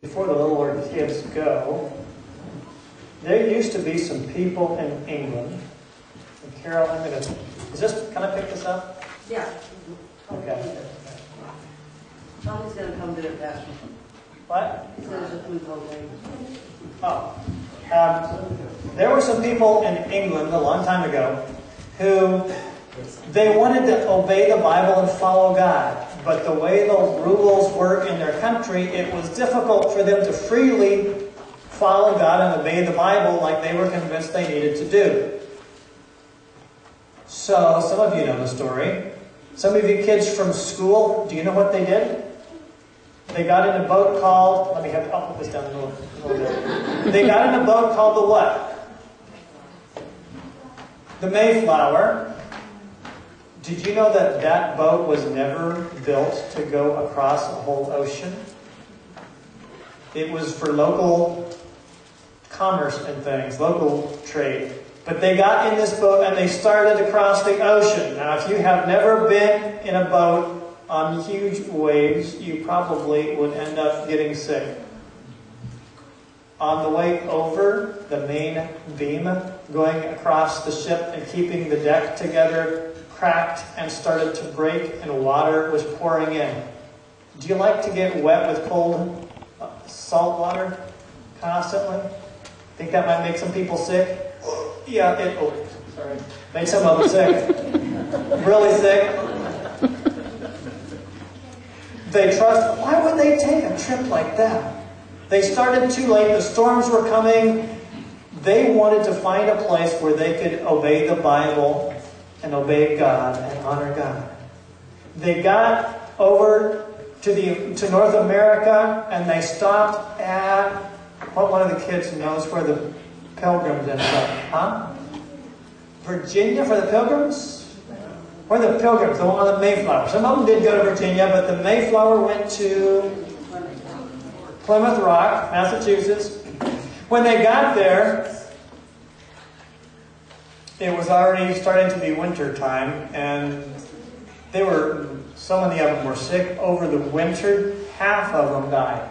Before the littler kids go, there used to be some people in England. And Carol, can I pick this up? Yeah. Okay. Tommy's going to come to it fast. What? He says it's food okay. Oh. There were some people in England a long time ago who they wanted to obey the Bible and follow God. But the way the rules were in their country, it was difficult for them to freely follow God and obey the Bible like they were convinced they needed to do. So, some of you know the story. Some of you kids from school, do you know what they did? They got in a boat called, I'll put this down a little bit. They got in a boat called the what? The Mayflower. Did you know that that boat was never built to go across a whole ocean? It was for local commerce and things, local trade. But they got in this boat and they started across the ocean. Now, if you have never been in a boat on huge waves, you probably would end up getting sick. On the way over, the main beam going across the ship and keeping the deck together cracked and started to break, and water was pouring in. Do you like to get wet with cold salt water constantly? Think that might make some people sick? Yeah, made some of them sick. Really sick. Why would they take a trip like that? They started too late, the storms were coming. They wanted to find a place where they could obey the Bible and obey God and honor God. They got over to North America and they stopped at, what one of the kids knows where the Pilgrims ended up? Huh? Virginia for the Pilgrims? Where the Pilgrims, the one on the Mayflower. Some of them did go to Virginia, but the Mayflower went to Plymouth Rock, Massachusetts. When they got there, it was already starting to be winter time, and so many of them were sick over the winter. Half of them died.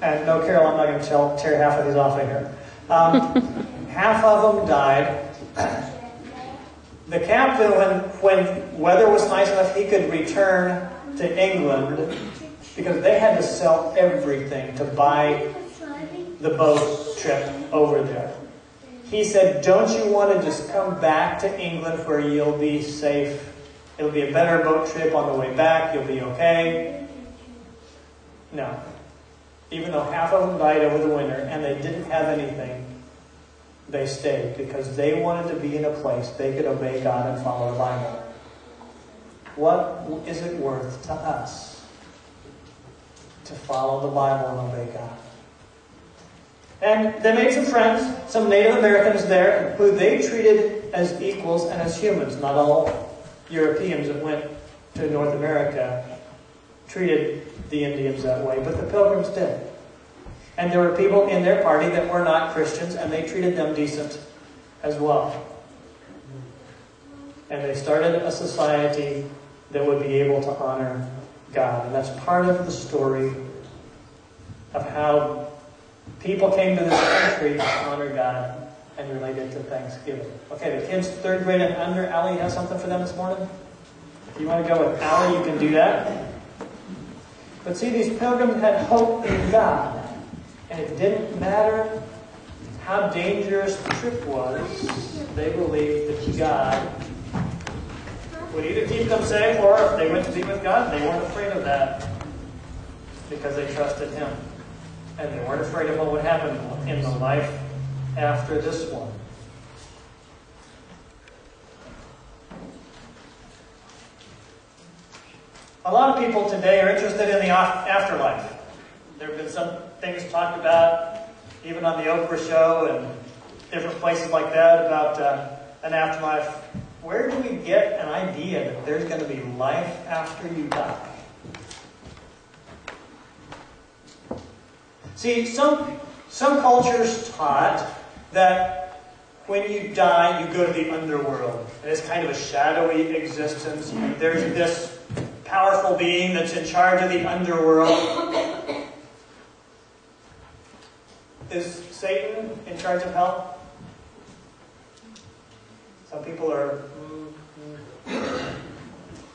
And no, Carol, I'm not going to tear half of these off of here. Half of them died. The captain, when weather was nice enough, he could return to England because they had to sell everything to buy the boat trip over there. He said, don't you want to just come back to England where you'll be safe? It'll be a better boat trip on the way back. You'll be okay. No. Even though half of them died over the winter and they didn't have anything, they stayed because they wanted to be in a place they could obey God and follow the Bible. What is it worth to us to follow the Bible and obey God? And they made some friends, some Native Americans there, who they treated as equals and as humans. Not all Europeans that went to North America treated the Indians that way, but the Pilgrims did. And there were people in their party that were not Christians, and they treated them decent as well. And they started a society that would be able to honor God. And that's part of the story of how people came to this country to honor God and relate it to Thanksgiving. Okay, the kids 3rd grade and under, Allie has something for them this morning? If you want to go with Allie, you can do that. But see, these pilgrims had hope in God. And it didn't matter how dangerous the trip was, they believed that God would either keep them safe, or if they went to be with God, they weren't afraid of that because they trusted Him. And they weren't afraid of what would happen in the life after this one. A lot of people today are interested in the afterlife. There have been some things talked about, even on the Oprah show and different places like that, about an afterlife. Where do we get an idea that there's going to be life after you die? See, some cultures taught that when you die, you go to the underworld. And it's kind of a shadowy existence. There's this powerful being that's in charge of the underworld. Is Satan in charge of hell? Some people are,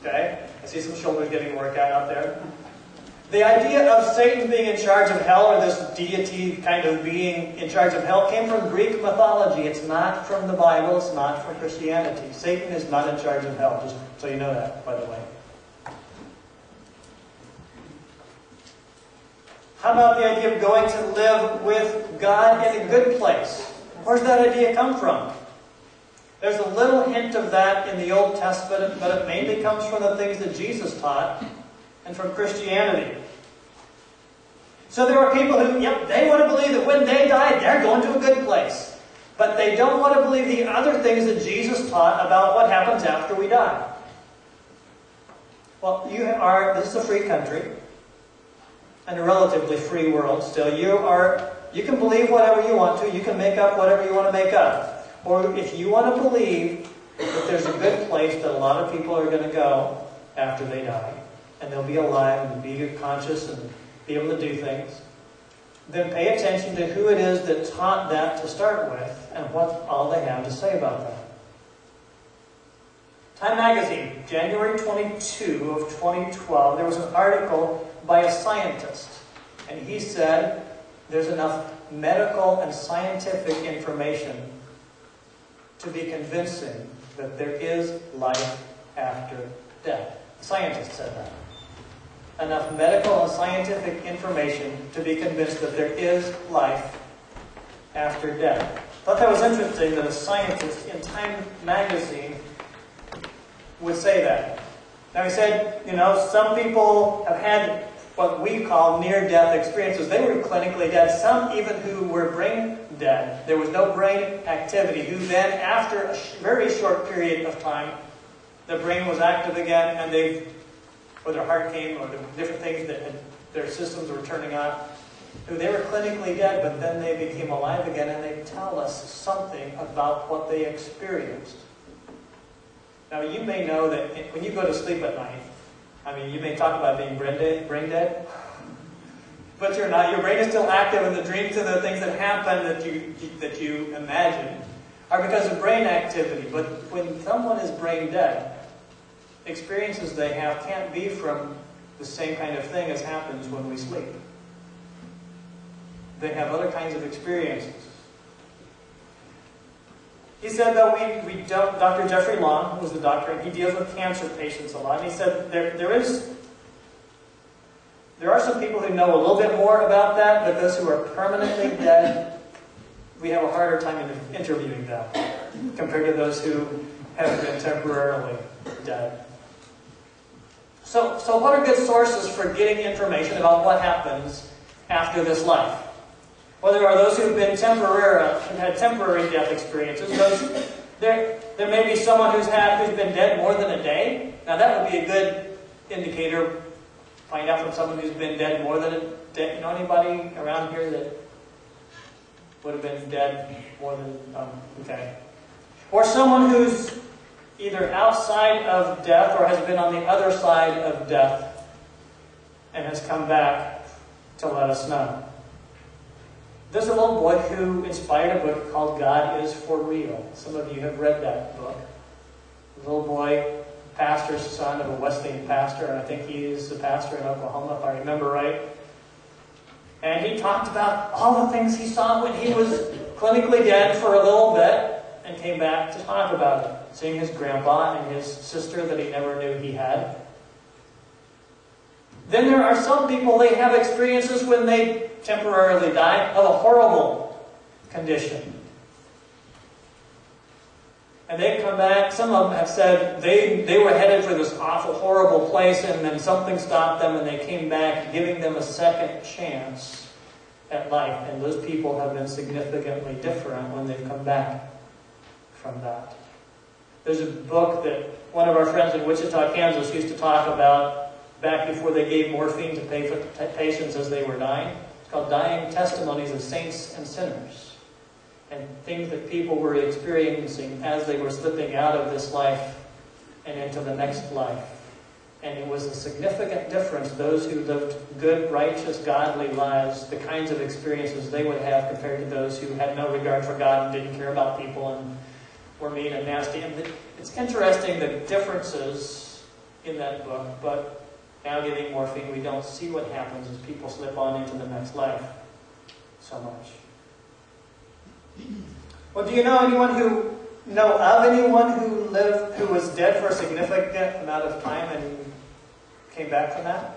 okay. I see some shoulders getting worked out there. The idea of Satan being in charge of hell, or this deity kind of being in charge of hell, came from Greek mythology. It's not from the Bible. It's not from Christianity. Satan is not in charge of hell, just so you know that, by the way. How about the idea of going to live with God in a good place? Where's that idea come from? There's a little hint of that in the Old Testament, but it mainly comes from the things that Jesus taught and from Christianity. So there are people who, they want to believe that when they die, they're going to a good place. But they don't want to believe the other things that Jesus taught about what happens after we die. Well, this is a free country, and a relatively free world still. You can believe whatever you want to. You can make up whatever you want to make up. Or if you want to believe that there's a good place that a lot of people are going to go after they die, and they'll be alive and be conscious and be able to do things, then pay attention to who it is that taught that to start with and what all they have to say about that. Time Magazine, January 22 of 2012, there was an article by a scientist, and he said there's enough medical and scientific information to be convincing that there is life after death. A scientist said that. Enough medical and scientific information to be convinced that there is life after death. I thought that was interesting that a scientist in Time Magazine would say that. Now he said, some people have had what we call near-death experiences. They were clinically dead. Some even who were brain dead. There was no brain activity. Who then, after a very short period of time, the brain was active again, and or their heart came, or the different things that their systems were turning on. They were clinically dead, but then they became alive again, and they tell us something about what they experienced. Now, you may know that when you go to sleep at night, you may talk about being brain dead, but you're not. Your brain is still active, and the dreams and the things that happen that you imagine are because of brain activity. But when someone is brain dead, experiences they have can't be from the same kind of thing as happens when we sleep. They have other kinds of experiences. He said that we don't, Dr. Jeffrey Long was the doctor, and he deals with cancer patients a lot, and he said there are some people who know a little bit more about that, but those who are permanently dead, we have a harder time interviewing them compared to those who have been temporarily dead. So what are good sources for getting information about what happens after this life? Well, there are those who've had temporary death experiences. There may be someone who's been dead more than a day. Now that would be a good indicator. Find out from someone who's been dead more than a day. Anybody around here that would have been dead more than okay? Or someone who's either outside of death or has been on the other side of death and has come back to let us know. There's a little boy who inspired a book called God is for Real. Some of you have read that book. The little boy, pastor's son of a Wesleyan pastor, and I think he is the pastor in Oklahoma, if I remember right. And he talked about all the things he saw when he was clinically dead for a little bit and came back to talk about it. Seeing his grandpa and his sister that he never knew he had. Then there are some people, they have experiences when they temporarily die of a horrible condition. And they come back, some of them have said they were headed for this awful, horrible place, and then something stopped them and they came back, giving them a second chance at life. And those people have been significantly different when they've come back from that. There's a book that one of our friends in Wichita, Kansas used to talk about back before they gave morphine to patients as they were dying. It's called Dying Testimonies of Saints and Sinners. And things that people were experiencing as they were slipping out of this life and into the next life. And it was a significant difference. Those who lived good, righteous, godly lives, the kinds of experiences they would have compared to those who had no regard for God and didn't care about people and were mean and nasty. And it's interesting the differences in that book, but now getting morphine, we don't see what happens as people slip on into the next life so much. Well, do you know anyone who was dead for a significant amount of time and came back from that?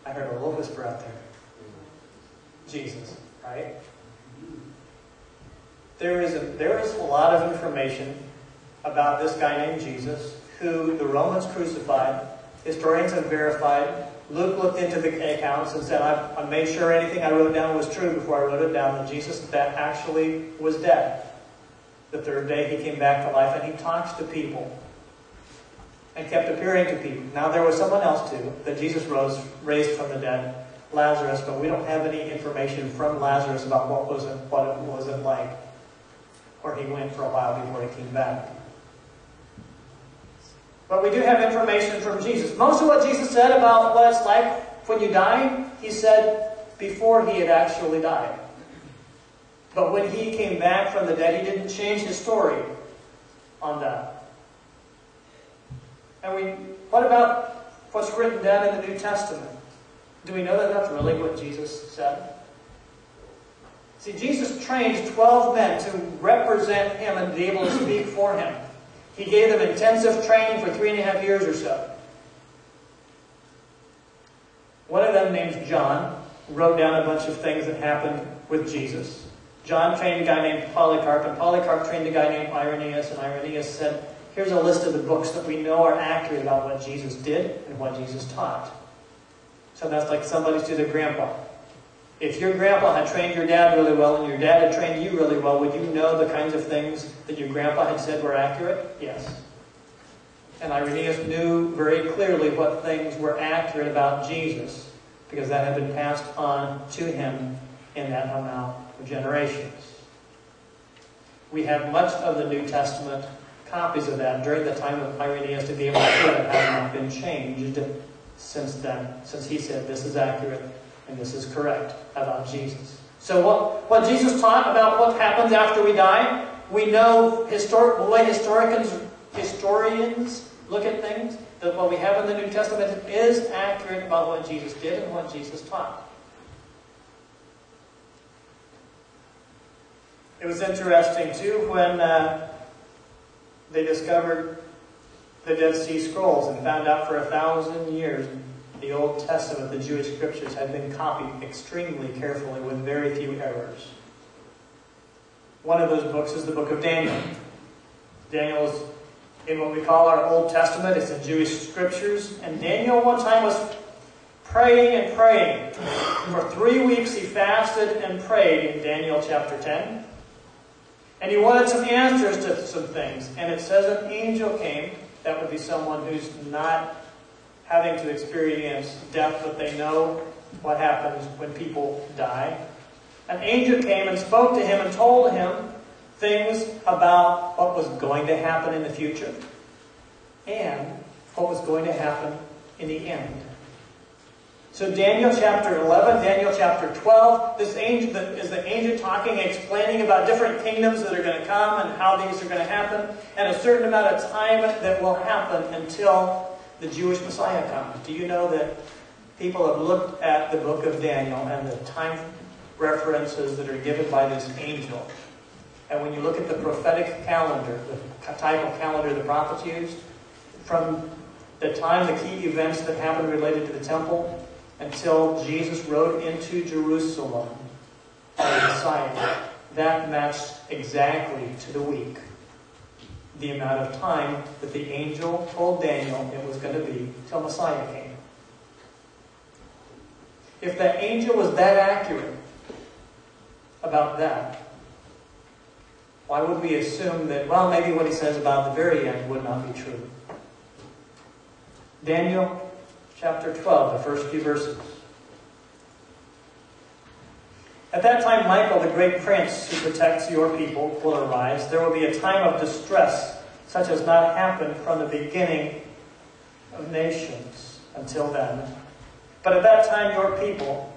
I heard a little whisper out there. Jesus, right? There is a lot of information about this guy named Jesus, who the Romans crucified. Historians have verified. Luke looked into the accounts and said, I made sure anything I wrote down was true before I wrote it down, that Jesus that actually was dead. The third day he came back to life, and he talks to people and kept appearing to people. Now there was someone else too that Jesus raised from the dead, Lazarus, but we don't have any information from Lazarus about what it was like, where he went for a while before he came back. But we do have information from Jesus. Most of what Jesus said about what it's like when you die, he said before he had actually died. But when he came back from the dead, he didn't change his story on that. And what about what's written down in the New Testament? Do we know that that's really what Jesus said? See, Jesus trained 12 men to represent him and be able to speak for him. He gave them intensive training for 3.5 years or so. One of them, named John, wrote down a bunch of things that happened with Jesus. John trained a guy named Polycarp, and Polycarp trained a guy named Irenaeus, and Irenaeus said, here's a list of the books that we know are accurate about what Jesus did and what Jesus taught. So that's like somebody's to their grandpa. If your grandpa had trained your dad really well and your dad had trained you really well, would you know the kinds of things that your grandpa had said were accurate? Yes. And Irenaeus knew very clearly what things were accurate about Jesus, because that had been passed on to him in that amount of generations. We have much of the New Testament copies of that during the time of Irenaeus to be able to see that it has not been changed since then, since he said this is accurate and this is correct about Jesus. So what Jesus taught about what happens after we die, we know the way historians look at things, that what we have in the New Testament is accurate about what Jesus did and what Jesus taught. It was interesting, too, when they discovered the Dead Sea Scrolls and found out for 1,000 years the Old Testament, the Jewish scriptures, had been copied extremely carefully with very few errors. One of those books is the book of Daniel. Daniel is in what we call our Old Testament. It's in Jewish scriptures. And Daniel one time was praying and praying. For 3 weeks he fasted and prayed in Daniel chapter 10. And he wanted some answers to some things. And it says an angel came. That would be someone who's not having to experience death, but they know what happens when people die. An angel came and spoke to him and told him things about what was going to happen in the future and what was going to happen in the end. So Daniel chapter 11, Daniel chapter 12, this angel is the angel talking, explaining about different kingdoms that are going to come and how these are going to happen, and a certain amount of time that will happen until the Jewish Messiah comes. Do you know that people have looked at the book of Daniel and the time references that are given by this angel? And when you look at the prophetic calendar, the type of calendar the prophets used, from the time the key events that happened related to the temple until Jesus rode into Jerusalem as the Messiah, that matched exactly to the week the amount of time that the angel told Daniel it was going to be till Messiah came. If that angel was that accurate about that, why would we assume that, well, maybe what he says about the very end would not be true? Daniel chapter 12, the first few verses. At that time, Michael, the great prince who protects your people, will arise. There will be a time of distress, such as not happened from the beginning of nations until then. But at that time your people,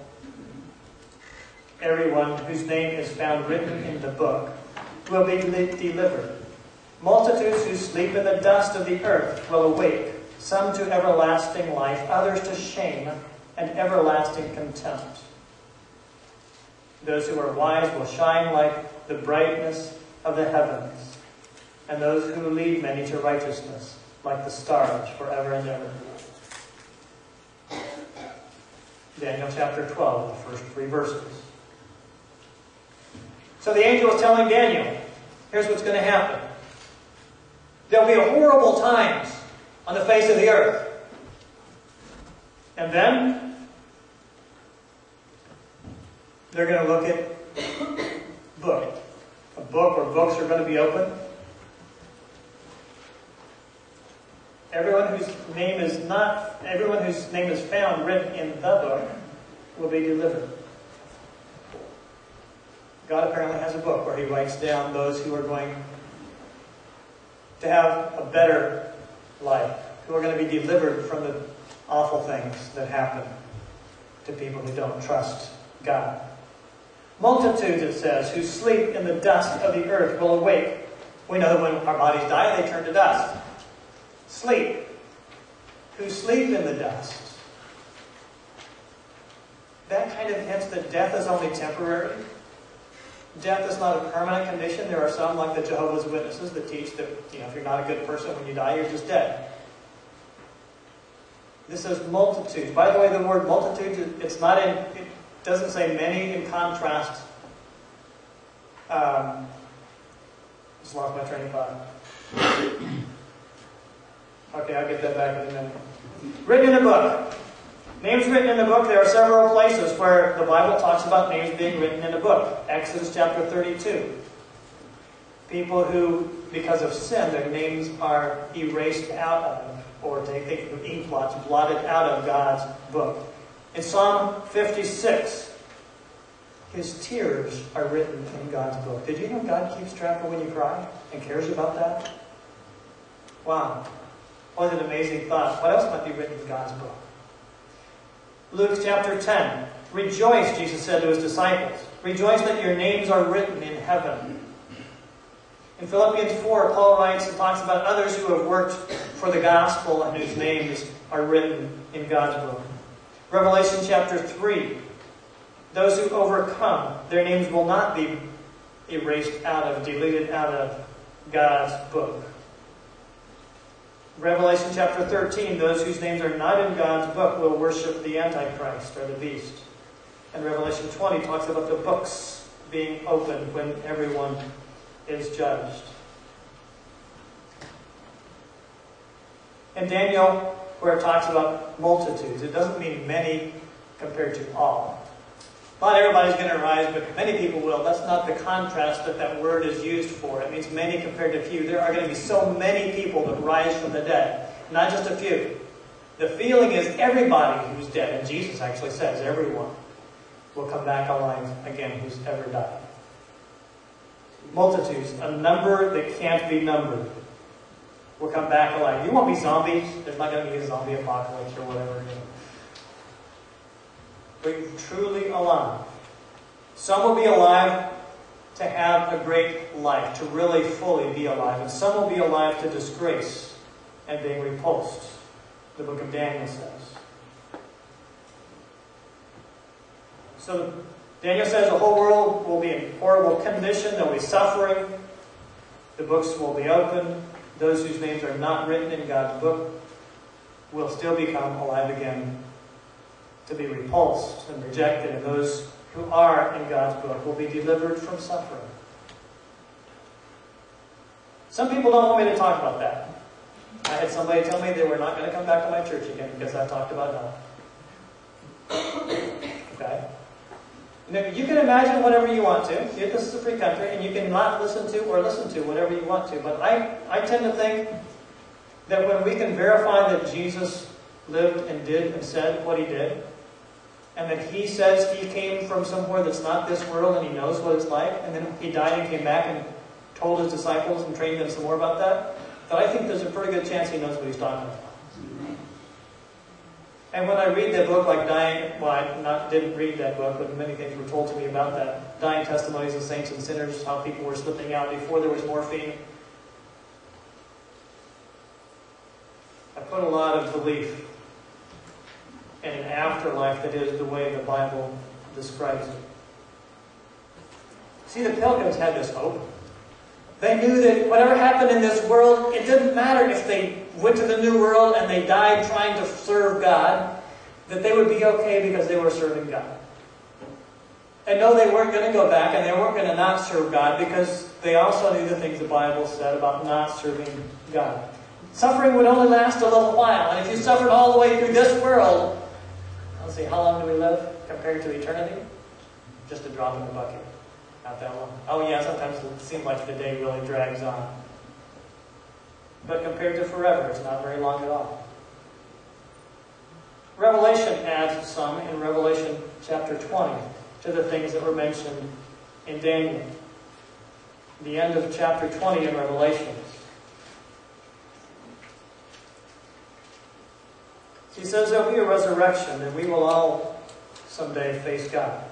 everyone whose name is found written in the book, will be delivered. Multitudes who sleep in the dust of the earth will awake, some to everlasting life, others to shame and everlasting contempt. Those who are wise will shine like the brightness of the heavens, and those who lead many to righteousness like the stars forever and ever. Daniel chapter 12, the first 3 verses. So the angel is telling Daniel, here's what's going to happen. There'll be horrible times on the face of the earth. And then they're going to look at a book where books are going to be opened. Everyone whose name is found written in the book will be delivered. God apparently has a book where he writes down those who are going to have a better life, who are going to be delivered from the awful things that happen to people who don't trust God. Multitudes, it says, who sleep in the dust of the earth will awake. We know that when our bodies die, they turn to dust. Sleep. Who sleep in the dust. That kind of hints that death is only temporary. Death is not a permanent condition. There are some, like the Jehovah's Witnesses, that teach that if you're not a good person, when you die, you're just dead. This says multitudes. By the way, the word multitudes, it doesn't say many in contrast. Just lost my train of thought. Okay, I'll get that back in a minute. Written in a book. Names written in the book, there are several places where the Bible talks about names being written in a book. Exodus chapter 32. People who, because of sin, their names are erased out of, or they ink blots blotted out of God's book. In Psalm 56, his tears are written in God's book. Did you know God keeps track of when you cry and cares about that? Wow. What an amazing thought. What else might be written in God's book? Luke chapter 10. Rejoice, Jesus said to his disciples. Rejoice that your names are written in heaven. In Philippians 4, Paul writes and talks about others who have worked for the gospel and whose names are written in God's book. Revelation chapter 3. Those who overcome, their names will not be erased deleted out of God's book. Revelation chapter 13, those whose names are not in God's book will worship the Antichrist or the beast. And Revelation 20 talks about the books being opened when everyone is judged. In Daniel, where it talks about multitudes, it doesn't mean many compared to all. Not everybody's going to rise, but many people will. That's not the contrast that word is used for. It means many compared to few. There are going to be so many people that rise from the dead, not just a few. The feeling is everybody who's dead, and Jesus actually says everyone will come back alive again who's ever died. Multitudes, a number that can't be numbered, will come back alive. You won't be zombies. There's not going to be a zombie apocalypse or whatever. But truly alive. Some will be alive to have a great life, to really fully be alive. And some will be alive to disgrace and being repulsed, the book of Daniel says. So Daniel says the whole world will be in horrible condition. There will be suffering. The books will be opened. Those whose names are not written in God's book will still become alive again, to be repulsed and rejected, and those who are in God's book will be delivered from suffering. Some people don't want me to talk about that. I had somebody tell me they were not going to come back to my church again because I talked about hell. Okay? Now, you can imagine whatever you want to. This is a free country, and you can not listen to or listen to whatever you want to. But I tend to think that when we can verify that Jesus lived and did and said what he did, and that he says he came from somewhere that's not this world and he knows what it's like, and then he died and came back and told his disciples and trained them some more about that, that I think there's a pretty good chance he knows what he's talking about. And when I read that book, like didn't read that book, but many things were told to me about that. Dying Testimonies of Saints and Sinners, how people were slipping out before there was morphine. I put a lot of belief in an afterlife that is the way the Bible describes it. See, the Pilgrims had this hope. They knew that whatever happened in this world, it didn't matter if they went to the New World and they died trying to serve God, that they would be okay because they were serving God. And no, they weren't going to go back and they weren't going to not serve God because they also knew the things the Bible said about not serving God. Suffering would only last a little while, and if you suffered all the way through this world, let's see, how long do we live compared to eternity? Just a drop in the bucket. Not that long. Oh yeah, sometimes it seems like the day really drags on. But compared to forever, it's not very long at all. Revelation adds some in Revelation chapter 20 to the things that were mentioned in Daniel. The end of chapter 20 in Revelation. He says there will be a resurrection and we will all someday face God.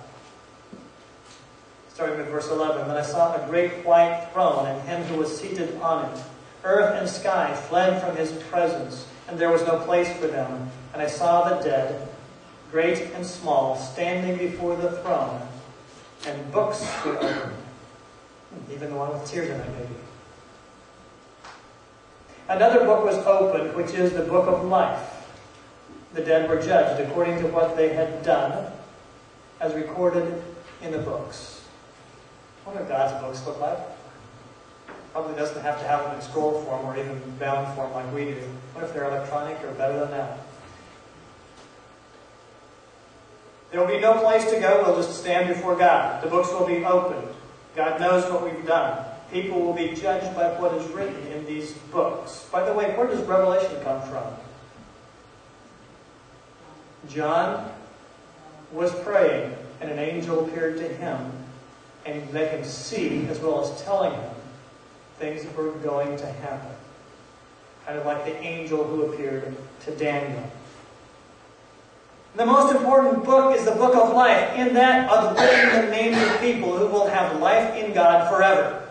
Starting with verse 11, "Then I saw a great white throne and him who was seated on it. Earth and sky fled from his presence, and there was no place for them. And I saw the dead, great and small, standing before the throne, and books were opened." Even the one with tears in it, maybe. "Another book was opened, which is the book of life. The dead were judged according to what they had done, as recorded in the books." What do God's books look like? Probably doesn't have to have them in scroll form or even bound form like we do. What if they're electronic or better than that? There will be no place to go. We'll just stand before God. The books will be opened. God knows what we've done. People will be judged by what is written in these books. By the way, where does Revelation come from? John was praying, and an angel appeared to him and let him see, as well as telling him, things that were going to happen. Kind of like the angel who appeared to Daniel. The most important book is the book of life. In that are written the names of people who will have life in God forever.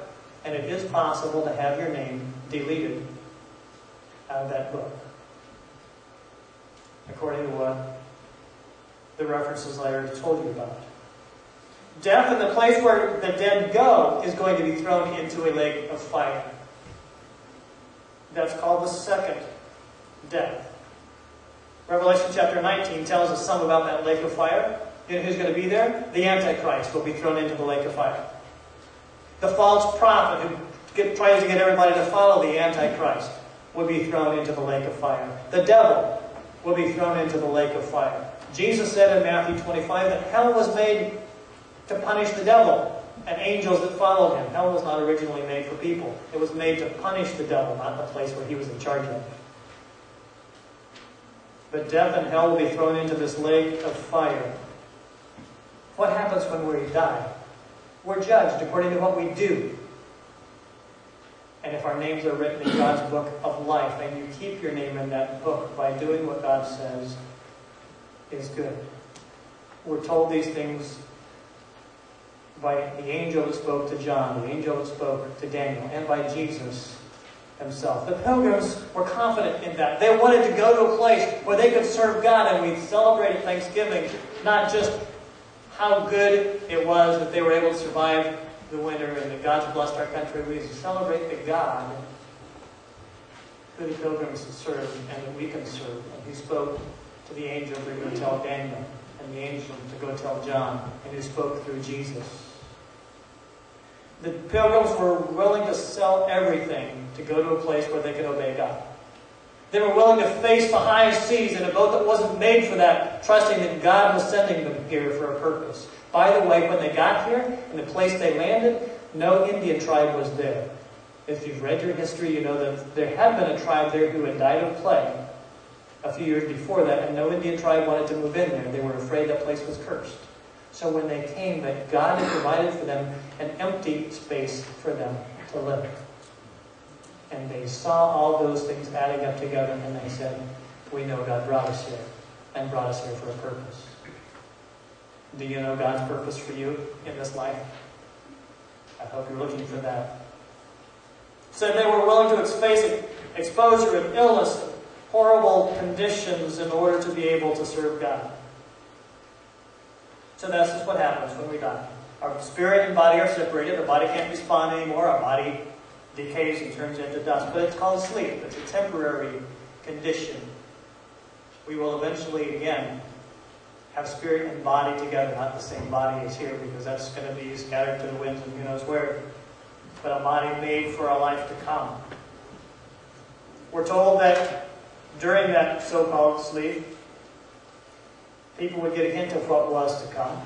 And it is possible to have your name deleted out of that book. According to what the references I already told you about. Death and the place where the dead go is going to be thrown into a lake of fire. That's called the second death. Revelation chapter 19 tells us some about that lake of fire. You know who's going to be there? The Antichrist will be thrown into the lake of fire. The false prophet who tries to get everybody to follow the Antichrist will be thrown into the lake of fire. The devil will be thrown into the lake of fire. Jesus said in Matthew 25 that hell was made to punish the devil and angels that followed him. Hell was not originally made for people. It was made to punish the devil, not the place where he was in charge of. But death and hell will be thrown into this lake of fire. What happens when we die? We're judged according to what we do. And if our names are written in God's book of life, then you keep your name in that book by doing what God says is good. We're told these things by the angel that spoke to John, the angel that spoke to Daniel, and by Jesus himself. The pilgrims were confident in that. They wanted to go to a place where they could serve God, and we celebrated Thanksgiving, not just how good it was that they were able to survive the winter and that God's blessed our country. We celebrate the God who the pilgrims served and that we can serve. And he spoke to the angel to go tell Daniel, and the angel to go tell John, and he spoke through Jesus. The pilgrims were willing to sell everything to go to a place where they could obey God. They were willing to face the high seas in a boat that wasn't made for that, trusting that God was sending them here for a purpose. By the way, when they got here, in the place they landed, no Indian tribe was there. If you've read your history, you know that there had been a tribe there who had died of plague a few years before that, and no Indian tribe wanted to move in there. They were afraid that place was cursed. So when they came, that God had provided for them an empty space for them to live. And they saw all those things adding up together, and they said, we know God brought us here. and brought us here for a purpose. Do you know God's purpose for you in this life? I hope you're looking for that. So they were willing to face exposure and illness and horrible conditions in order to be able to serve God. So that's just what happens when we die. Our spirit and body are separated. The body can't respond anymore. Our body decays and turns into dust. But it's called sleep. It's a temporary condition. We will eventually, again, have spirit and body together. Not the same body as here, because that's going to be scattered to the winds and who knows where. But a body made for a life to come. We're told that during that so-called sleep, people would get a hint of what was to come.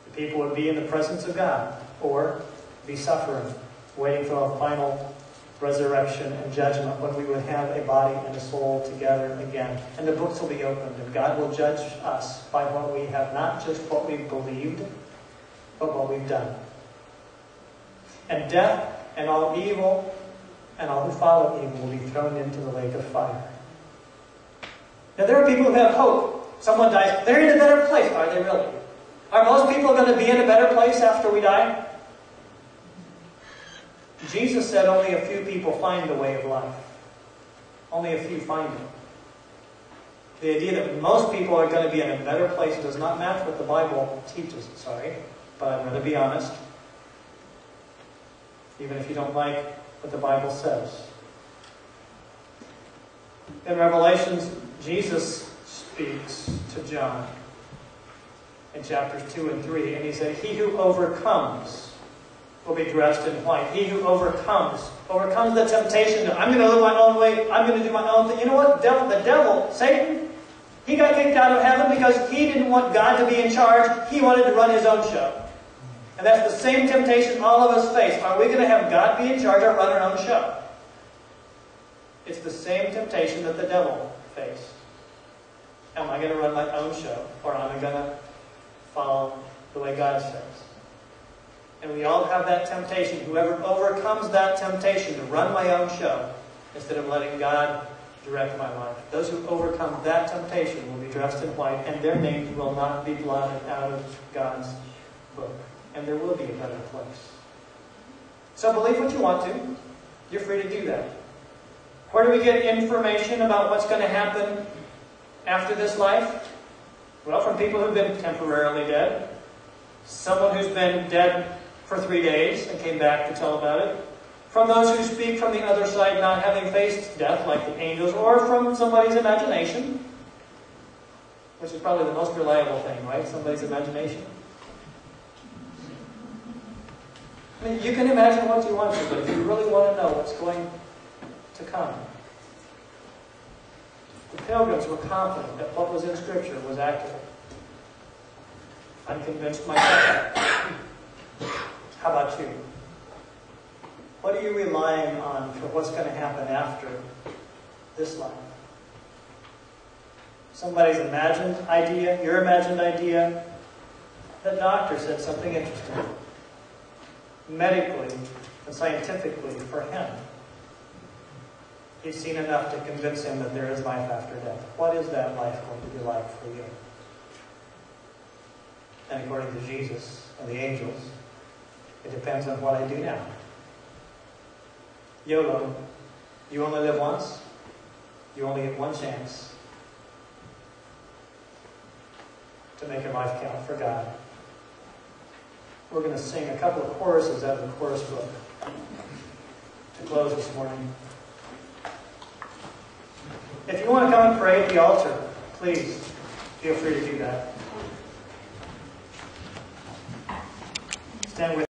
The people would be in the presence of God, or be suffering, waiting for a final resurrection and judgment when we would have a body and a soul together again. And the books will be opened, and God will judge us by what we have, not just what we've believed, but what we've done. And death and all evil and all who follow evil will be thrown into the lake of fire. Now there are people who have hope. Someone dies, they're in a better place. Are they really? Are most people going to be in a better place after we die? Jesus said only a few people find the way of life. Only a few find it. The idea that most people are going to be in a better place does not match what the Bible teaches. Sorry, but I'd rather be honest. Even if you don't like what the Bible says. In Revelations, Jesus speaks to John in chapters 2 and 3, and he said, "He who overcomes will be dressed in white." He who overcomes the temptation to, I'm going to live my own way, I'm going to do my own thing. You know what? The devil, Satan, he got kicked out of heaven because he didn't want God to be in charge. He wanted to run his own show. And that's the same temptation all of us face. Are we going to have God be in charge or run our own show? It's the same temptation that the devil faced. Am I going to run my own show, or am I going to follow the way God says? And we all have that temptation. Whoever overcomes that temptation to run my own show instead of letting God direct my life, those who overcome that temptation will be dressed in white, and their names will not be blotted out of God's book. And there will be a better place. So believe what you want to. You're free to do that. Where do we get information about what's going to happen after this life? Well, from people who've been temporarily dead. Someone who's been dead for 3 days and came back to tell about it. From those who speak from the other side, not having faced death like the angels, or from somebody's imagination, which is probably the most reliable thing, right? Somebody's imagination. I mean, you can imagine what you want to, but if you really want to know what's going to come. The pilgrims were confident that what was in Scripture was accurate. I'm convinced myself. How about you? What are you relying on for what's going to happen after this life? Somebody's imagined idea, your imagined idea. The doctor said something interesting. Medically and scientifically, for him, he's seen enough to convince him that there is life after death. What is that life going to be like for you? And according to Jesus and the angels, it depends on what I do now. YOLO. You only live once. You only get one chance to make your life count for God. We're going to sing a couple of choruses out of the chorus book to close this morning. If you want to come and pray at the altar, please feel free to do that. Stand with